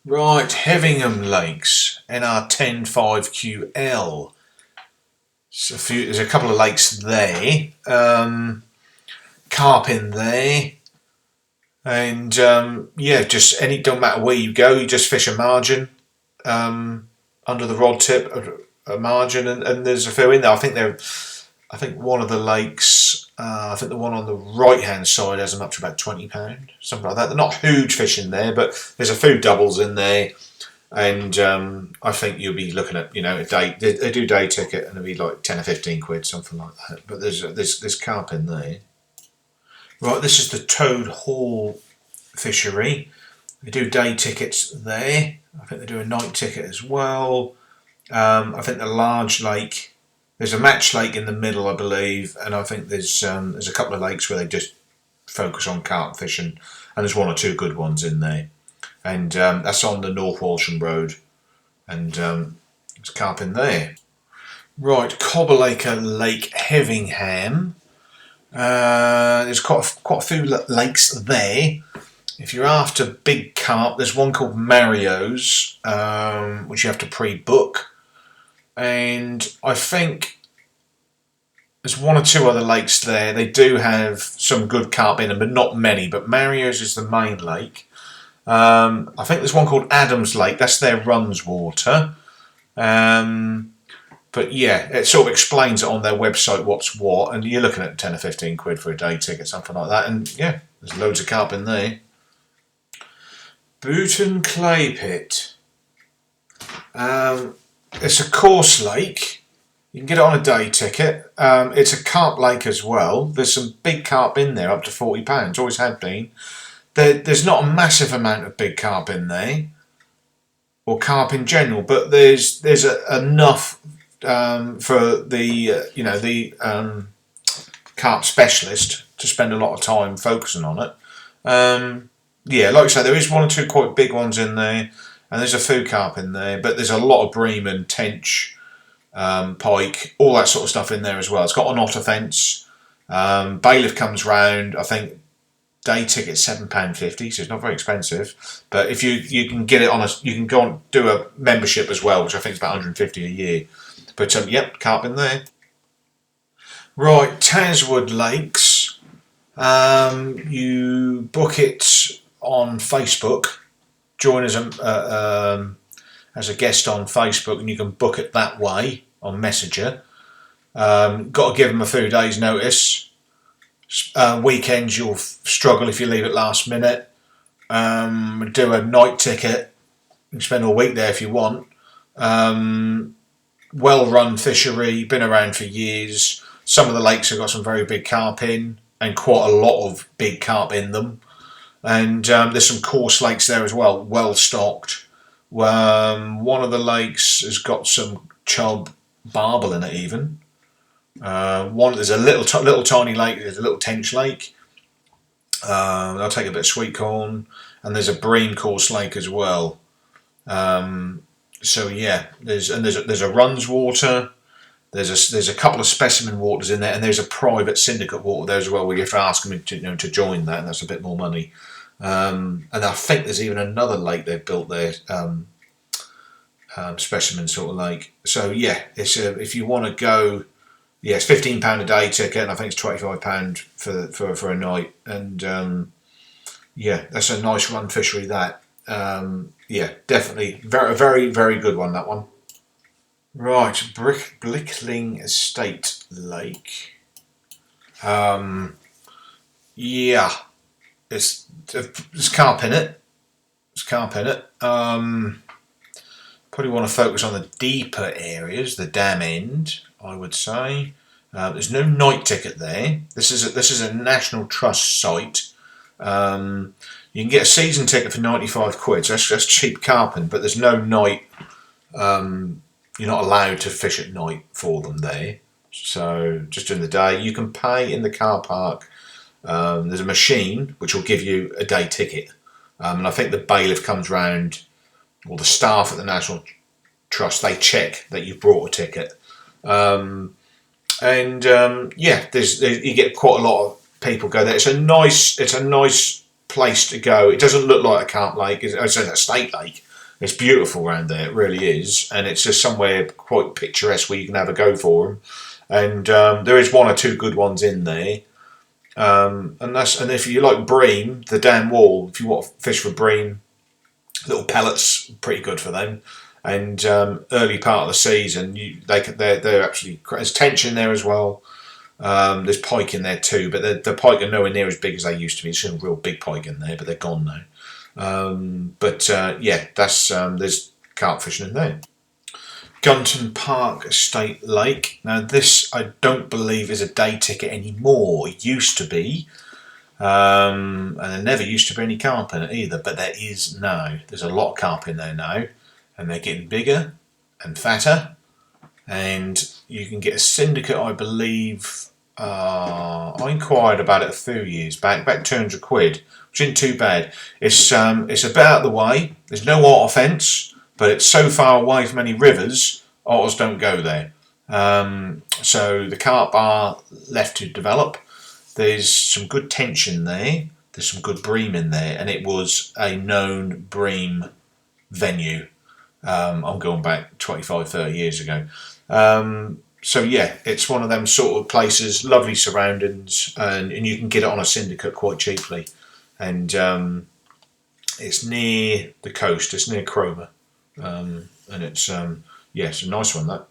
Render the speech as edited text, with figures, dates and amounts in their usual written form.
Right, Hevingham Lakes, NR105QL. There's a couple of lakes there. Carp in there. And yeah, just don't matter where you go, you just fish a margin under the rod tip, a margin, and there's a few in there. I think one of the lakes, I think the one on the right hand side has them up to about £20, something like that. They're not huge fish in there, but there's a few doubles in there, and I think you'll be looking at a day. They do day ticket, and it'll be like 10 or 15 quid, something like that. But there's carp in there. Right, this is the Toad Hall fishery. They do day tickets there. I think they do a night ticket as well. I think the large lake, there's a match lake in the middle, I believe, and I think there's a couple of lakes where they just focus on carp fishing, and there's one or two good ones in there. And that's on the North Walsham Road, and there's carp in there. Right, Cobberlaker Lake, Hevingham. There's quite a few lakes there. If you're after big carp, there's one called Mario's, which you have to pre-book. And I think there's one or two other lakes there. They do have some good carp in them, but not many. But Mario's is the main lake. I think there's one called Adams Lake. That's their runs water. But yeah, it sort of explains it on their website what's what, and you're looking at 10 or 15 quid for a day ticket, something like that. And yeah, there's loads of carp in there. Booton Clay Pit. It's a course lake. You can get it on a day ticket. It's a carp lake as well. There's some big carp in there, up to £40. Always have been. There's not a massive amount of big carp in there, or carp in general, but there's enough for the carp specialist to spend a lot of time focusing on it. Yeah, like I say, there is one or two quite big ones in there, and there's a few carp in there, but there's a lot of bream and tench, pike, all that sort of stuff in there as well. It's got an otter fence. Bailiff comes round. I think day ticket's £7.50, so it's not very expensive. But if you can get it you can go on do a membership as well, which I think is about £150 a year. But yep, carp in there. Right, Taswood Lakes. You book it on Facebook. Join as a guest on Facebook, and you can book it that way on Messenger. Got to give them a few days' notice. Weekends you'll struggle if you leave it last minute. Do a night ticket. You can spend all week there if you want. Well-run fishery, been around for years. Some of the lakes have got some very big carp in, and quite a lot of big carp in them. And there's some coarse lakes there as well, well stocked. One of the lakes has got some chub barbel in it even. There's a little tiny lake. There's a little tench lake. They'll take a bit of sweet corn, and there's a bream coarse lake as well. So yeah, there's a runs water. There's a couple of specimen waters in there, and there's a private syndicate water there as well, where you have to ask them to join that, and that's a bit more money. And I think there's even another lake they've built there, specimen sort of lake. So yeah, it's if you want to go, yeah, it's £15 a day ticket, and I think it's £25 for a night. And yeah, that's a nice run fishery. That yeah, definitely very very very good one. That one. Right, Blickling Estate Lake. Yeah, there's carp in it. There's carp in it. Probably want to focus on the deeper areas, the dam end, I would say. There's no night ticket there. This is a National Trust site. You can get a season ticket for 95 quid, so that's cheap carping, but there's no night. You're not allowed to fish at night for them there. So just during the day, you can pay in the car park. There's a machine which will give you a day ticket. And I think the bailiff comes round, or the staff at the National Trust, they check that you've brought a ticket. Yeah, you get quite a lot of people go there. It's a nice place to go. It doesn't look like a carp lake. It's a state lake. It's beautiful around there, it really is, and it's just somewhere quite picturesque where you can have a go for them. And there is one or two good ones in there. And if you like bream, the dam wall, if you want to fish for bream, little pellets, pretty good for them. And early part of the season, they're actually, there's tench in there as well. There's pike in there too, but the pike are nowhere near as big as they used to be. There's a real big pike in there, but they're gone now. Yeah, there's carp fishing in there. Gunton Park Estate Lake. Now this I don't believe is a day ticket anymore. It used to be, and there never used to be any carp in it either. But there is now. There's a lot of carp in there now, and they're getting bigger and fatter. And you can get a syndicate, I believe. I inquired about it a few years back 200 quid, which isn't too bad. It's about the way. There's no otter fence, but it's so far away from any rivers, otters don't go there. So the carp are left to develop. There's some good tench in there. There's some good bream in there, and it was a known bream venue. I'm going back 25, 30 years ago. So yeah, it's one of them sort of places, lovely surroundings, and you can get it on a syndicate quite cheaply. And it's near the coast, it's near Cromer. And it's a nice one, that.